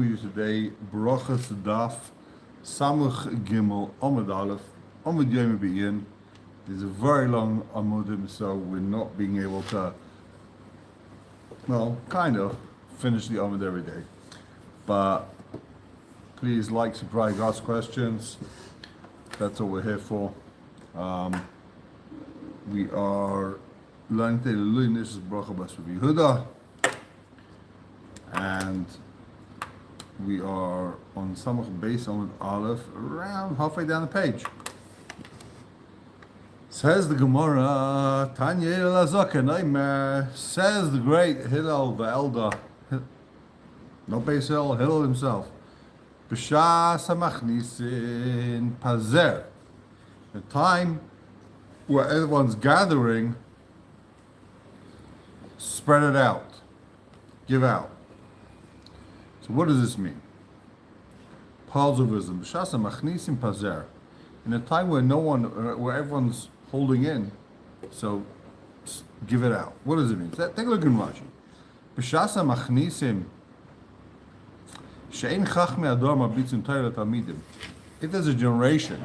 we do today, Brachas Daf, Samach Gimel, Amud Aleph, Amud Yomi Be'in. There's a very long Amudim, so we're not being able to, well, kind of, finish the Amud every day. But please like, subscribe, ask questions. That's what we're here for. We are learning today the Lunis Bracha Bas Rabbi Yehuda. And we are on Samach Beis Amud Aleph, around halfway down the page. Says the gemorah, Tanya Hillel HaZaken, says the great Hillel, the elder, not Beis Hillel, Hillel himself. B'shas hamachnisin pazer, the time where everyone's gathering, spread it out, give out. So what does this mean? Piles of wisdom. B'shas hamachnisin pazer, in a time where where everyone's holding in, so give it out. What does it mean? Take a look in Rashi. B'shas hamachnisin. If there's a generation,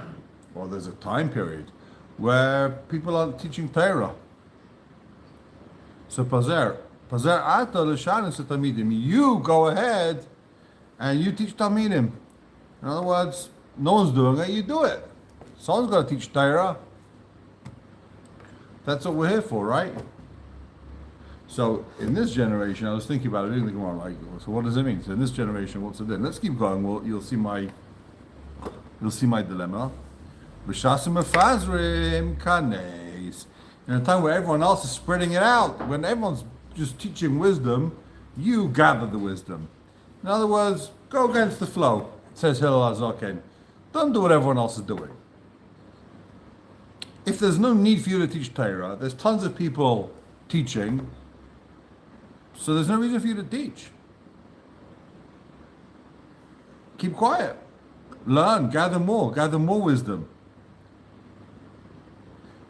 or there's a time period, where people are teaching Torah, so you go ahead and you teach Talmidim. In other words, no one's doing it, you do it. Someone's got to teach Torah. That's what we're here for, right? So in this generation, I was thinking about it in the gemorah, like, so what does it mean? So in this generation, what's it then? Let's keep going. Well, you'll see my dilemma. In a time where everyone else is spreading it out, when everyone's just teaching wisdom, you gather the wisdom. In other words, go against the flow. It says Hillel HaZaken. Don't do what everyone else is doing. If there's no need for you to teach Torah, there's tons of people teaching. So there's no reason for you to teach. Keep quiet. Learn, gather more wisdom.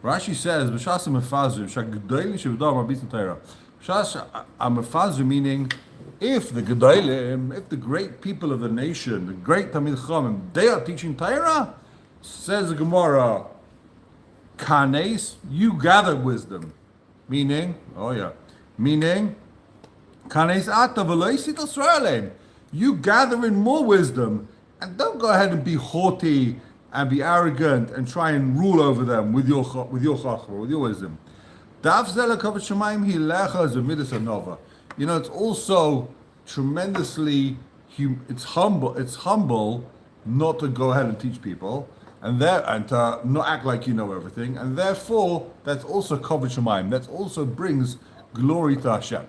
Rashi says, B'shas ha'mefazrim, sha'gedolim sheb'dor ma'bitin Torah. B'shas ha'mefazrim, meaning, if the gedolim, if the great people of the nation, the great Talmid Chachamim, they are teaching Torah, says the gemorah, kanes, you gather wisdom. Meaning, you gather in more wisdom, and don't go ahead and be haughty and be arrogant and try and rule over them with your chachma, with your wisdom. You know, it's also tremendously it's humble not to go ahead and teach people and to not act like you know everything, and therefore that's also kavod shamayim. That also brings glory to Hashem.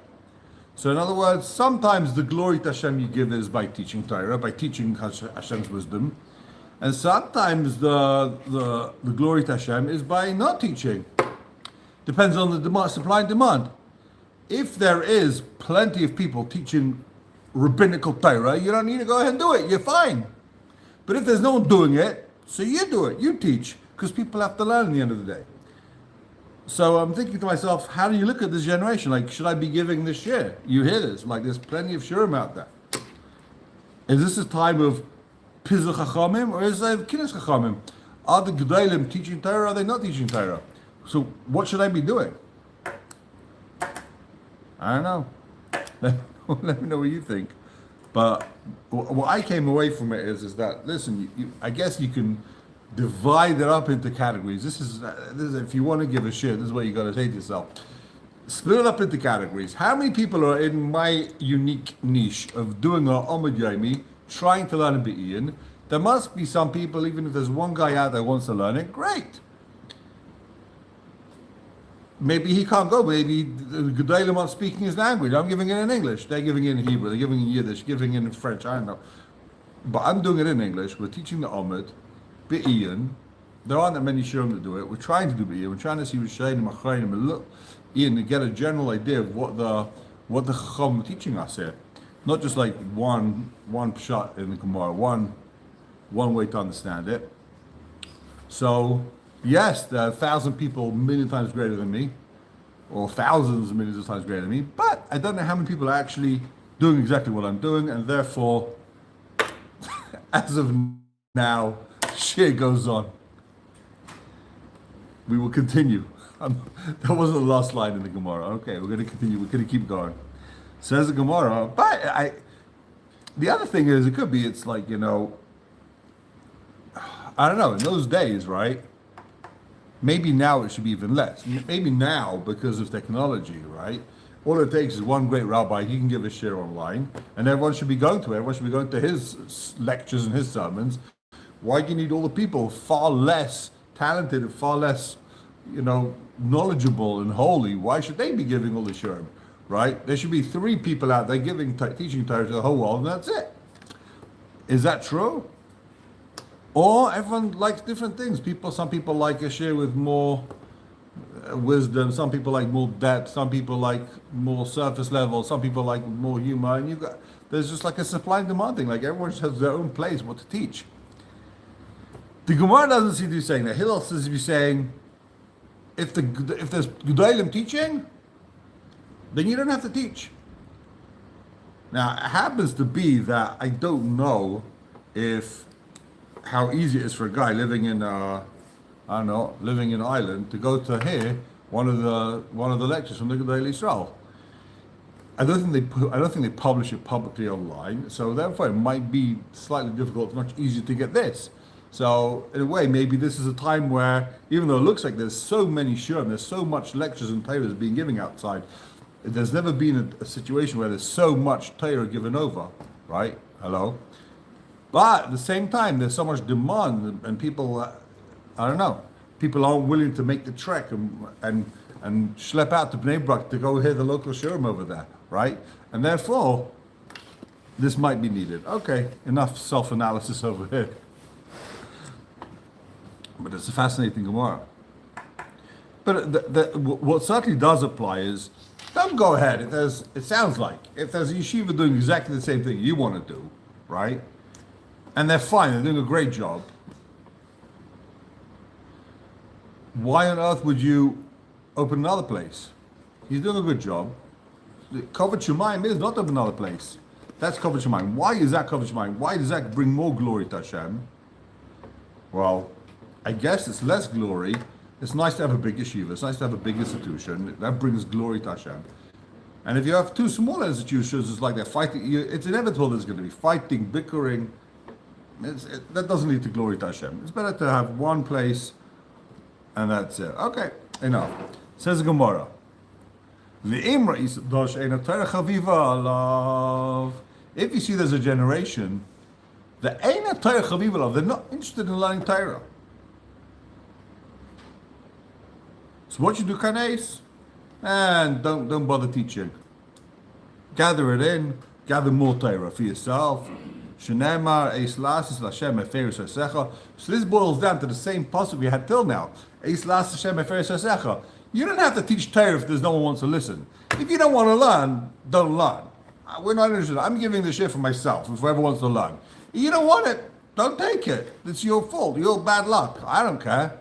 So in other words, sometimes the glory to Hashem you give is by teaching Torah, by teaching Hashem's wisdom, and sometimes the glory to Hashem is by not teaching. Depends on the demand, supply and demand. If there is plenty of people teaching rabbinical Torah, you don't need to go ahead and do it. You're fine. But if there's no one doing it, so you do it. You teach, because people have to learn at the end of the day. So I'm thinking to myself, how do you look at this generation? Like, should I be giving this shir? You hear this? Like, there's plenty of shirim out there. Is this a time of pizuch chachamim, or is it kinnis chachamim? Are the gedolim teaching Torah, or are they not teaching Torah? So what should I be doing? I don't know. Let me know what you think. But what I came away from it is that, listen, I guess you can divide it up into categories. This is if you want to give a shit, this is what you got to say to yourself. Split it up into categories. How many people are in my unique niche of doing a Amud Yomi, trying to learn a Be'in? There must be some people, even if there's one guy out there who wants to learn it, great. Maybe he can't go. Maybe the gedolim aren't speaking his language. I'm giving it in English. They're giving it in Hebrew. They're giving it in Yiddish. Giving it in French. I don't know. But I'm doing it in English. We're teaching the Amud Be'in. There aren't that many shirim that do it. We're trying to do Be'in. We're trying to see Rishonim and Achronim and look in to get a general idea of what the Chacham are teaching us here. Not just like one shot in the gemorah, one way to understand it. So yes, there are 1,000 people a million times greater than me, or thousands of millions of times greater than me, but I don't know how many people are actually doing exactly what I'm doing, and therefore As of now, share goes on. We will continue. That wasn't the last line in the Gemara. Okay, we're going to continue. We're going to keep going. Says the Gemara, but the other thing is, it could be, it's like, I don't know, in those days, right? Maybe now it should be even less. Maybe now, because of technology, right? All it takes is one great rabbi, he can give a share online, and everyone should be going to it. Everyone should be going to his lectures and his sermons. Why do you need all the people far less talented and far less, knowledgeable and holy? Why should they be giving all the shirim, right? There should be 3 people out there teaching Torah to the whole world, and that's it. Is that true? Or everyone likes different things. Some people like a share with more wisdom. Some people like more depth. Some people like more surface level. Some people like more humor. And there's just like a supply and demand thing. Like everyone just has their own place what to teach. The Gemara doesn't seem to be saying that. Hillel seems to be saying, if there's Gedolim teaching, then you don't have to teach. Now, it happens to be that I don't know how easy it is for a guy living in living in Ireland to go to hear one of the lectures from the Gedolei Israel. I don't think they publish it publicly online, so therefore it might be slightly difficult. It's much easier to get this. So in a way, maybe this is a time where, even though it looks like there's so many shurim, there's so much lectures and Torah being given outside, there's never been a situation where there's so much Torah given over, right? Hello? But at the same time, there's so much demand, and people, people aren't willing to make the trek and schlep out to Bnei Brak to go hear the local shurim over there, right? And therefore, this might be needed. Okay, enough self-analysis over here. But it's a fascinating Gemara. But what certainly does apply is, don't go ahead. It sounds like, if there's a yeshiva doing exactly the same thing you want to do, right? And they're fine, they're doing a great job. Why on earth would you open another place? He's doing a good job. Kavod Shemayim is not open another place. That's Kavod Shemayim. Why is that Kavod Shemayim? Why does that bring more glory to Hashem? Well, I guess it's less glory. It's nice to have a big yeshiva. It's nice to have a big institution. That brings glory to Hashem. And if you have 2 small institutions, it's like they're fighting. It's inevitable there's going to be fighting, bickering. That doesn't lead to glory to Hashem. It's better to have one place, and that's it. Okay, enough. Says the Gemara. If you see there's a generation that ain't a Torah chaviva, they're not interested in learning Torah. So what you do, kanes, and don't bother teaching. Gather it in, gather more Torah for yourself. Shenemar eis lasis Hashem eferis hasecha. So this boils down to the same pasuk we had till now. Eis lasis Hashem eferis hasecha. You don't have to teach Torah if there's no one wants to listen. If you don't want to learn, don't learn. We're not interested. I'm giving the shit for myself. If whoever wants to learn, you don't want it, don't take it. It's your fault. Your bad luck. I don't care,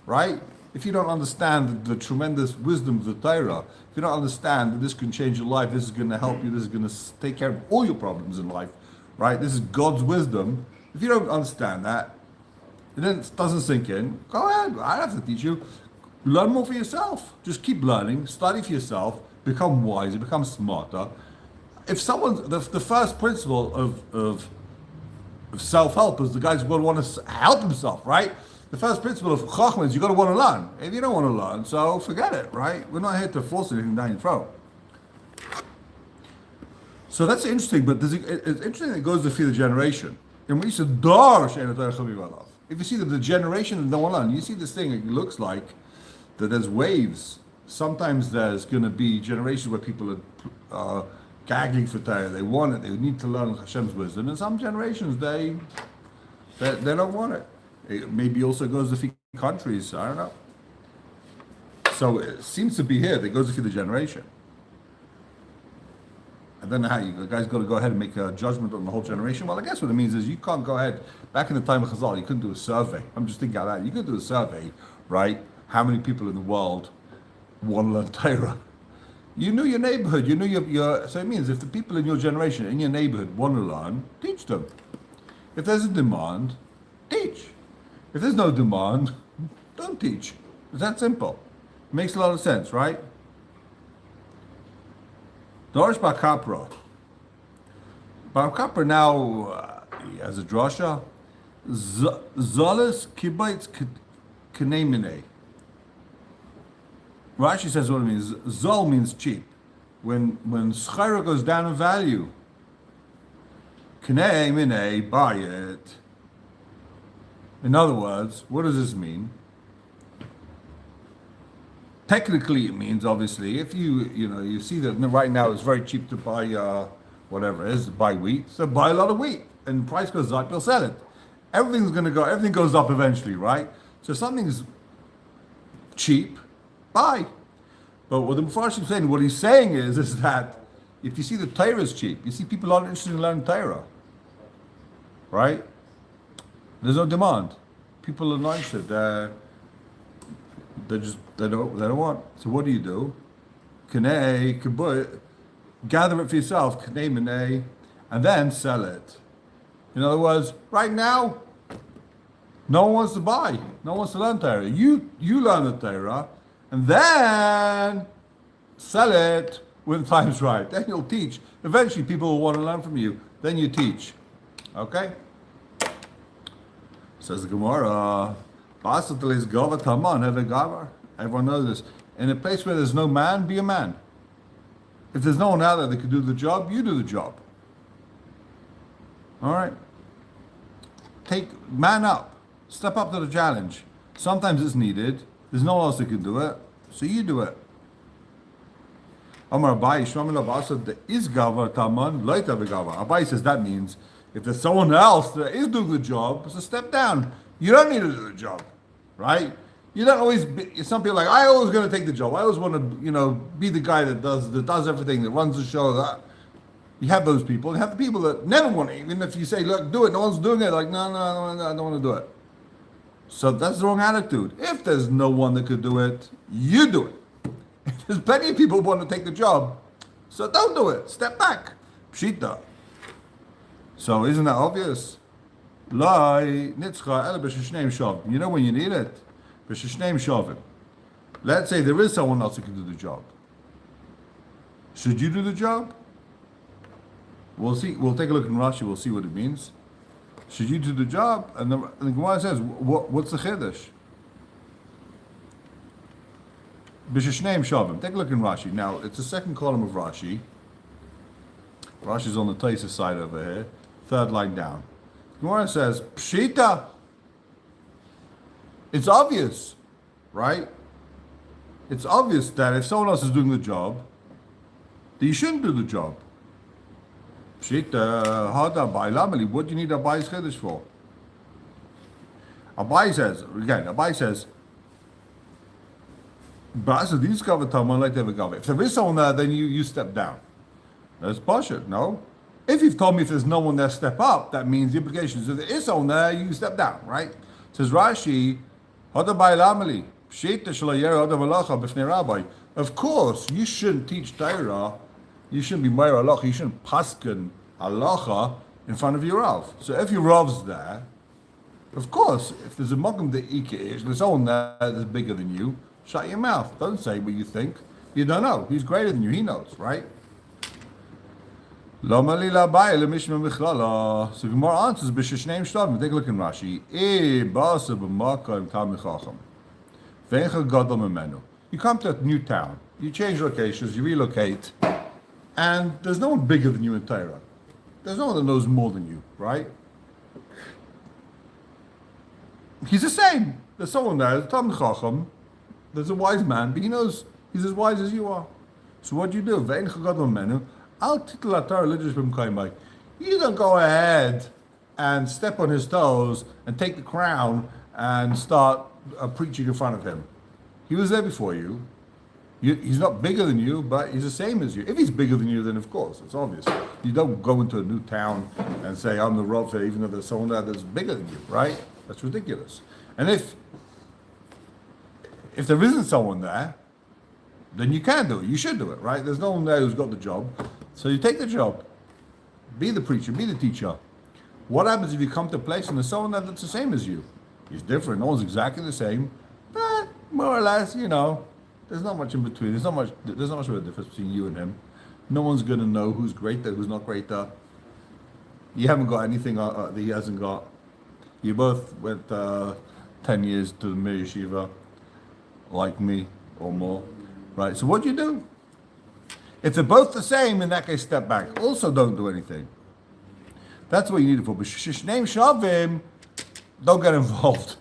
right? If you don't understand the tremendous wisdom of the Torah, if you don't understand that this can change your life, this is going to help you, this is going to take care of all your problems in life, right? This is God's wisdom. If you don't understand that, it doesn't sink in, go ahead. I don't have to teach you. Learn more for yourself. Just keep learning, study for yourself, become wiser, become smarter. If the first principle of self-help is the guy's going to want to help himself, right? The first principle of Chachma is you've got to want to learn. If you don't want to learn, so forget it, right? We're not here to force anything down your throat. So that's interesting, but it's interesting that it goes to feed the generation. And when you say, if you see that the generation that don't want to learn, you see this thing, it looks like that there's waves. Sometimes there's going to be generations where people are gagging for Torah. They want it, they need to learn Hashem's wisdom. And some generations, they don't want it. It maybe also goes to feed countries, I don't know. So it seems to be here that goes to feed the generation. I don't know how you guys got to go ahead and make a judgment on the whole generation. Well, I guess what it means is you can't go ahead. Back in the time of Chazal, you couldn't do a survey. I'm just thinking out loud. You could do a survey, right? How many people in the world want to learn Torah? You knew your neighborhood. You knew your. So it means if the people in your generation, in your neighborhood, want to learn, teach them. If there's a demand, teach. If there's no demand, don't teach. It's that simple. Makes a lot of sense, right? Dorish Bar Kapra. Bar Kapra now has a drasha. Zolis kibaitz k'neimine. Rashi says what it means. Zol means cheap. When schira goes down in value, k'neimine, buy it. In other words, what does this mean? Technically, it means obviously if you see that right now it's very cheap to buy whatever it is, buy wheat, so buy a lot of wheat, and the price goes up, you'll sell it. Everything goes up eventually, right? So if something's cheap, buy. But what the Mepharshim is saying, what he's saying is that if you see the Torah is cheap, you see people aren't interested in learning Torah, right? There's no demand. People are not interested. They don't want. So what do? Kanei, kibbut, gather it for yourself, kanei minei, and then sell it. In other words, right now, no one wants to buy. No one wants to learn Torah. You learn the Torah, and then sell it when the time's right. Then you'll teach. Eventually, people will want to learn from you. Then you teach. Okay? Says the gemorah. Everyone knows this. In a place where there's no man, be a man. If there's no one out there that can do the job, you do the job. All right? Man up. Step up to the challenge. Sometimes it's needed. There's no one else that can do it, so you do it. Abai says that means if there's someone else that is doing the job, so step down. You don't need to do the job, right? You don't always. Some people are like, I always going to take the job. I always want to, be the guy that does everything, that runs the show. That you have those people. You have the people that never want to. Even if you say, look, do it, no one's doing it. Like, no, I don't want to do it. So that's the wrong attitude. If there's no one that could do it, you do it. There's plenty of people who want to take the job, so don't do it. Step back. Pshita. So isn't that obvious? You know when you need it. Let's say there is someone else who can do the job. Should you do the job? We'll see. We'll take a look in Rashi. We'll see what it means. Should you do the job? And the Gemara says, what's the chiddush? Take a look in Rashi. Now, it's the second column of Rashi. Rashi's on the Taisa side over here. Third line down. Gemara says, Pshita. It's obvious, right? It's obvious that if someone else is doing the job, then you shouldn't do the job. Pshita, hada bai lamali. What do you need Abai's chiddush for? Abai says, if there is someone there, then you step down. That's bullshit, no? If you've told me if there's no one there, step up, that means the implication is if there is someone there, you step down, right? Says Rashi, of course, you shouldn't teach Torah, you shouldn't be Meir Halacha, you shouldn't paskin Halacha in front of your Rav. So if your Rav's there, of course, if there's a Magam De'ike, there's someone there that's bigger than you, shut your mouth. Don't say what you think. You don't know. He's greater than you. He knows, right? So Gemara answers, B'sheshneim shlavim. Take a look in Rashi. You come to a new town. You change locations. You relocate. And there's no one bigger than you in Torah. There's no one that knows more than you, right? He's the same. There's someone there. There's a Talmud Chacham. There's a wise man, but he knows he's as wise as you are. So what do? You don't go ahead and step on his toes and take the crown and start preaching in front of him. He was there before you. He's not bigger than you, but he's the same as you. If he's bigger than you, then of course, it's obvious. You don't go into a new town and say, I'm the Rav, even though there's someone there that's bigger than you, right? That's ridiculous. And if there isn't someone there, then you can do it. You should do it, right? There's no one there who's got the job. So you take the job. Be the preacher, be the teacher. What happens if you come to a place and there's someone that's the same as you? He's different. No one's exactly the same, but more or less, there's not much in between. There's not much of a difference between you and him. No one's going to know who's greater, who's not greater. You haven't got anything that he hasn't got. You both went 10 years to the Mir Yeshiva, like me, or more. Right, so what do you do? If they're both the same, in that case, step back. Also, don't do anything. That's what you need it for. But Shneim Shavim, don't get involved.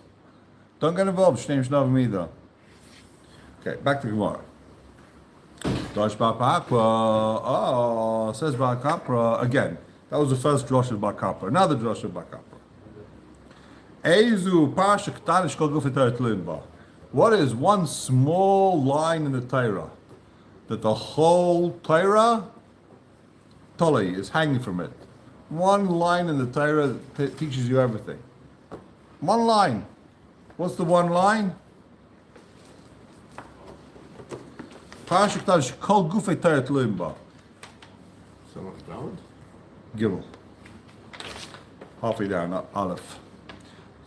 Don't get involved, Shneim Shavim either. Okay, back to Gemara. Dosh Bar Kapra. Oh, says Bar Kapra. Again, that was the first drosh of Bar Kapra. Another drosh of Bar Kapra. Eizu Parsha Ktanish Kol Guf Torah Tluin Ba. What is one small line in the Torah that the whole Torah Tolei is hanging from it? One line in the Torah that teaches you everything. One line. What's the one line? Parsha Ktanish Kol Guf Torah Tluin Ba. Someone's valid? Gimel. Halfway down, not Aleph.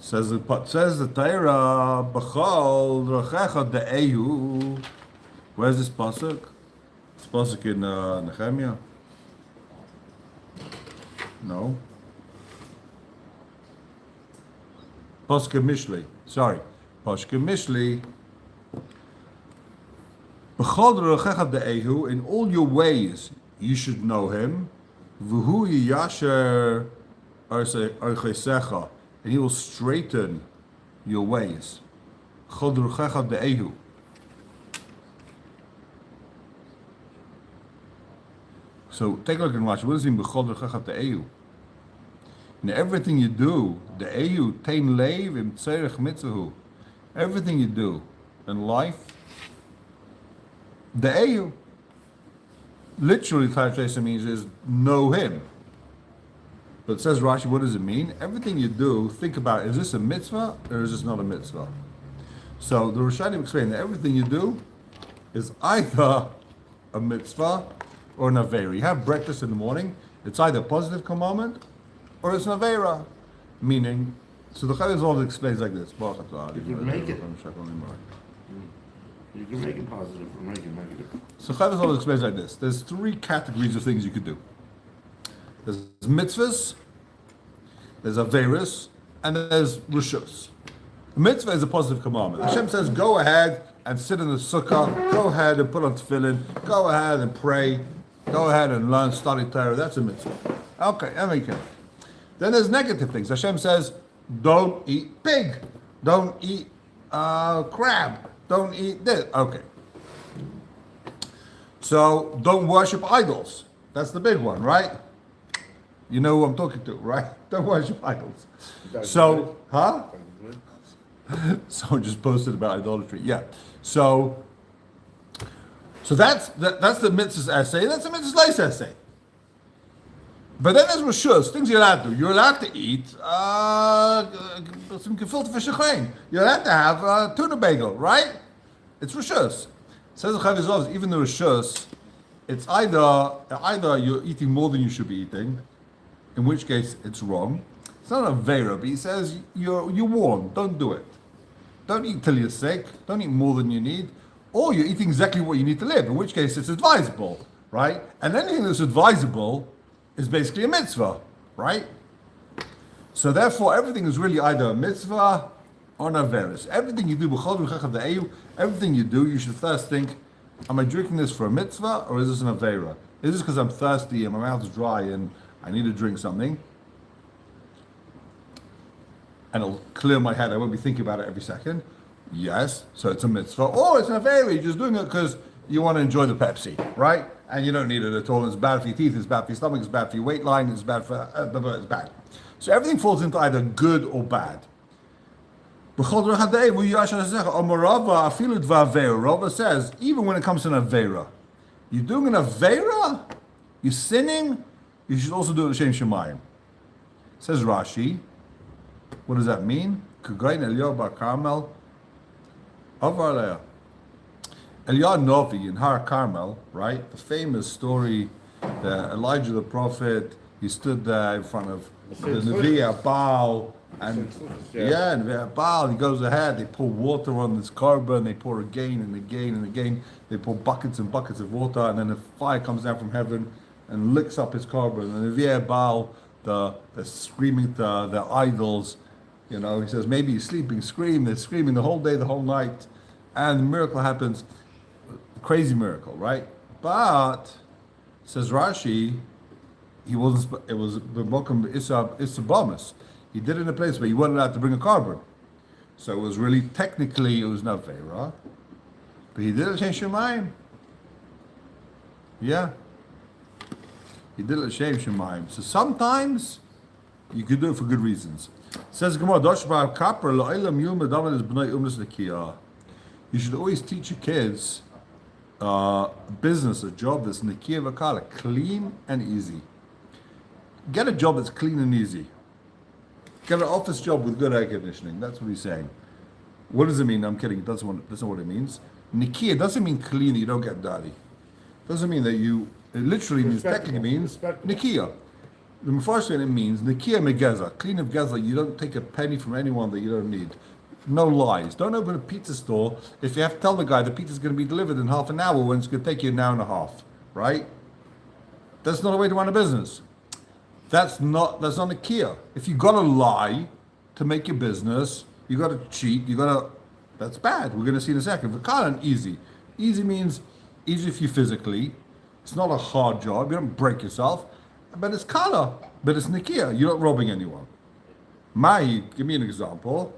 Says the Torah, B'chol Rochecha de'ehu. Where's this pasuk? This pasuk in Nehemiah? No. Pasuk in Mishli. Sorry. Pasuk in Mishli. B'chol Rochecha de'ehu. In all your ways, you should know him. V'hu yiyasher archesecha. And he will straighten your ways. Chodruchecha de'ehu. So take a look and watch. What does it mean? Chodruchecha de'ehu. In everything you do, de'ehu tein leiv im tzerech mitzahu. Everything you do in life, de'ehu. Literally, translation means is know him. But it says Rashi, what does it mean? Everything you do, think about, is this a mitzvah or is this not a mitzvah? So the Rishonim explain that everything you do is either a mitzvah or an avera. You have breakfast in the morning, it's either a positive commandment or it's an avera. Meaning, so the Chaim always explains like this. You can make it. You can make it positive or make it negative. So Chaim always explains like this. There's three categories of things you could do. There's mitzvahs, there's averis, and there's rishus. A mitzvah is a positive commandment. Hashem says, go ahead and sit in the sukkah, go ahead and put on tefillin, go ahead and pray, go ahead and learn, study Torah. That's a mitzvah. Okay, that makes sense. Then there's negative things. Hashem says, don't eat pig, don't eat crab, don't eat this. Okay. So don't worship idols. That's the big one, right? You know who I'm talking to, right? Don't worship idols. So, huh? Someone just posted about idolatry. Yeah. So that's the mitzvah's essay. That's the mitzvah's lice essay. But then there's rishus, things you're allowed to do. You're allowed to eat some gefilte fish and You're allowed to have a tuna bagel, right? It's rishus. Says the Chaim, even the rishus, it's either you're eating more than you should be eating, in which case it's wrong. It's not a vera, but he says you're warned, don't do it. Don't eat till you're sick, don't eat more than you need, or you're eating exactly what you need to live, in which case it's advisable, right? And anything that's advisable is basically a mitzvah, right? So therefore everything is really either a mitzvah or an averis. Everything you do, everything you do, you should first think, am I drinking this for a mitzvah or is this an avera? Is this because I'm thirsty and my mouth is dry and I need to drink something, and it'll clear my head. I won't be thinking about it every second. Yes, so it's a mitzvah. Or it's an avera. You're just doing it because you want to enjoy the Pepsi, right? And you don't need it at all. It's bad for your teeth. It's bad for your stomach. It's bad for your weight line. It's bad for it's bad. So everything falls into either good or bad. Rava says even when it comes to an avera, you're doing an avera, you're sinning. You should also do it L'Shem Shemayim. Says Rashi. What does that mean? K'gayin Eliyahu bar Carmel. Avar Leah. Eliyahu Novi in Har Carmel, right? The famous story that Elijah the prophet, he stood there in front of the Nevi'ah Baal, and Nevi'ah Baal, he goes ahead, they pour water on this carbon, they pour again and again and again, they pour buckets and buckets of water, and then a fire comes down from heaven and licks up his carbon. And Nevi'ah Baal, the screaming to their idols, he says, maybe you're sleeping, scream, they're screaming the whole day, the whole night, and the miracle happens, crazy miracle, right? But, says Rashi, it was B'mokum Isabamus. He did it in a place where he wasn't allowed to bring a carbon. So it was really, technically, it was not Ve'era. But he did it in Shemayim. Yeah. He did it in Shemayim. So sometimes, you could do it for good reasons. Says gemorah, you should always teach your kids business, a job that's Nikiya Vakala, clean and easy. Get a job that's clean and easy. Get an office job with good air conditioning. That's what he's saying. What does it mean? I'm kidding. That's not what it means. Nikiya doesn't mean clean, that you don't get dirty. Doesn't mean that it literally means, technically means Nikiya. The Mefarshim, it means Nikiya Megeza, clean of Geza. You don't take a penny from anyone that you don't need. No lies. Don't open a pizza store if you have to tell the guy the pizza's going to be delivered in half an hour when it's going to take you an hour and a half, right? That's not a way to run a business. That's not Nikiya. If you got to lie to make your business, you got to cheat, that's bad. We're going to see in a second. V'kalan, easy. Easy means easy for you physically. It's not a hard job. You don't break yourself. But it's kala. But it's Nikiya. You're not robbing anyone. Mahi, give me an example.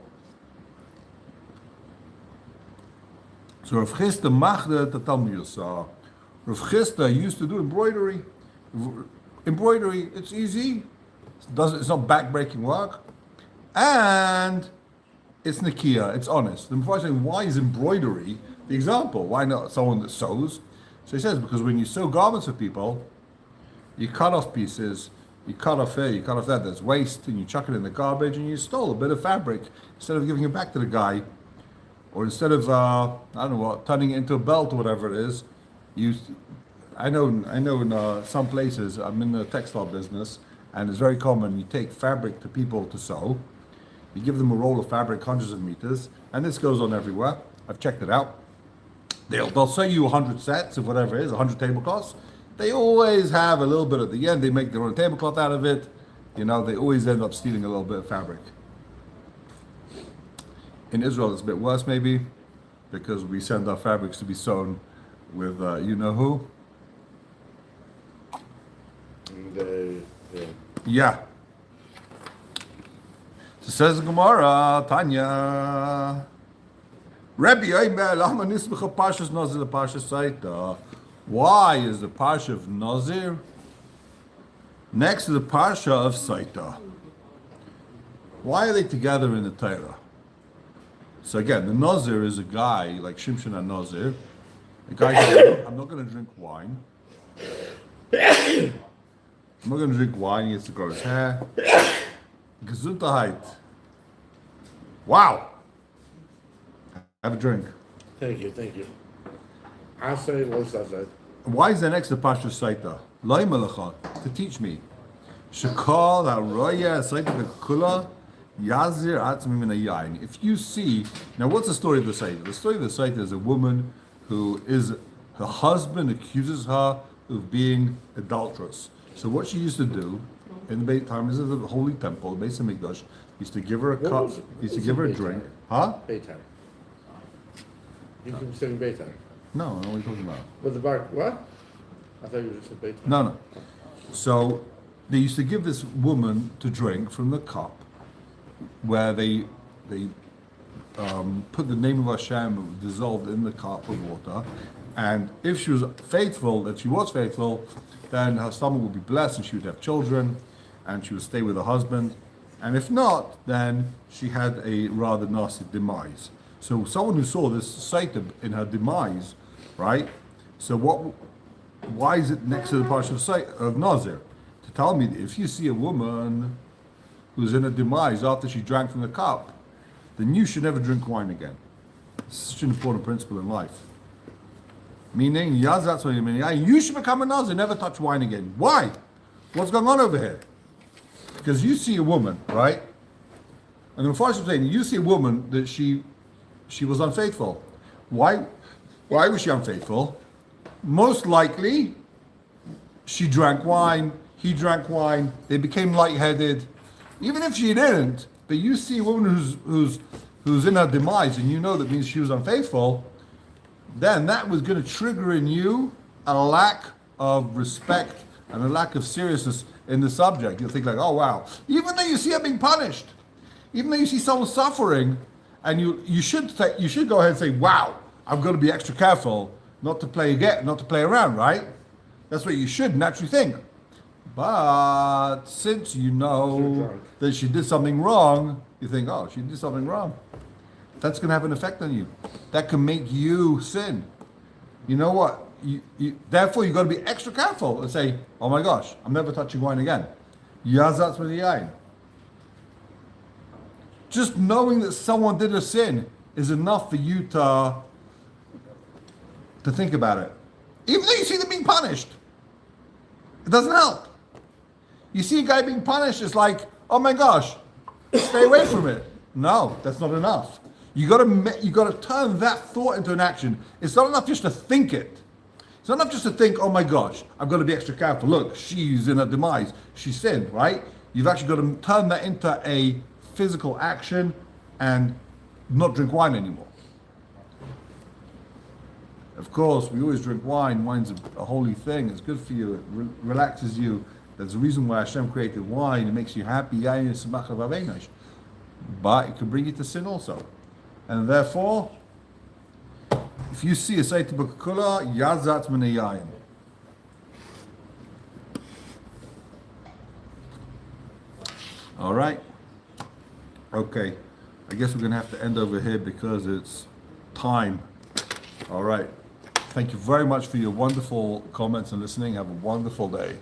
So Rav Chisda machde the Talmud saw. Rav Chisda used to do embroidery. Embroidery, it's easy. It's not back-breaking work. And it's Nikiya, it's honest. The Mepharshim saying, why is embroidery the example? Why not someone that sews? So he says, because when you sew garments for people, you cut off pieces, you cut off here, you cut off that, there's waste, and you chuck it in the garbage, and you stole a bit of fabric. Instead of giving it back to the guy, or instead of, turning it into a belt or whatever it is, I know in some places, I'm in the textile business, and it's very common, you take fabric to people to sew, you give them a roll of fabric, hundreds of meters, and this goes on everywhere. I've checked it out. They'll sew you 100 sets of whatever it is, 100 tablecloths. They always have a little bit at the end. They make their own tablecloth out of it. They always end up stealing a little bit of fabric. In Israel, it's a bit worse maybe, because we send our fabrics to be sewn with, who? Yeah. So says the gemorah, Tanya. Rebbe Yomer, lama nismecha parshas Nazir parshas Saita. Why is the parsha of Nazir next to the parsha of Saita? Why are they together in the Torah? So again, the Nazir is a guy like Shimshon and Nazir. A guy says, I'm not going to drink wine. I'm not going to drink wine. He has to grow his hair. Gesundheit. Wow. Have a drink. Thank you. I say what I said. Why is that next to Pasha Saita? Loi Melacha, to teach me. Shekal ha'roya Saita kula yazir atzmi min hayayin. If you see, now what's the story of the Saita? The story of the Saita is a woman her husband accuses her of being adulterous. So what she used to do in the Beit time is the holy temple, the Beis Hamikdash, used to give her a cup, used to give her a drink. Huh? Beitar. You can say Beitar. No, what are you talking about? With the bar, what? I thought you just said Beitar. No. So they used to give this woman to drink from the cup, where they put the name of Hashem dissolved in the cup of water, and if she was faithful, then her stomach would be blessed and she would have children, and she would stay with her husband. And if not, then she had a rather nasty demise. So someone who saw this Saita in her demise, right? So why is it next to the parsha of Nazir? To tell me that if you see a woman who's in a demise after she drank from the cup, then you should never drink wine again. It's such an important principle in life. Meaning, you should become a Nazir, never touch wine again. Why? What's going on over here? Because you see a woman, right? And the Mepharshim saying, you see a woman that she was unfaithful. Why was she unfaithful? Most likely, she drank wine, he drank wine, they became lightheaded. Even if she didn't, but you see a woman who's in her demise, and you know that means she was unfaithful, then that was going to trigger in you a lack of respect and a lack of seriousness in the subject. You'll think like, oh wow. Even though you see her being punished, even though you see someone suffering, and you should go ahead and say, wow, I've got to be extra careful not to play around, right? That's what you should naturally think. But since you know that she did something wrong, you think, oh, she did something wrong. That's going to have an effect on you. That can make you sin. You know what? Therefore, you've got to be extra careful and say, oh my gosh, I'm never touching wine again. Yazatz with the yain. Just knowing that someone did a sin is enough for you to think about it. Even though you see them being punished, it doesn't help. You see a guy being punished, it's like, oh my gosh, stay away from it. No, that's not enough. You got to turn that thought into an action. It's not enough just to think it. It's not enough just to think, oh my gosh, I've got to be extra careful. Look, she's in her demise. She sinned, right? You've actually got to turn that into a physical action and not drink wine anymore. Of course, we always drink wine. Wine's a holy thing. It's good for you. It relaxes you. There's a reason why Hashem created wine. It makes you happy. But it can bring you to sin also. And therefore, if you see a Seita B'Kula, Yazat M'nei. All right. Okay. I guess we're going to have to end over here because it's time. All right. Thank you very much for your wonderful comments and listening. Have a wonderful day.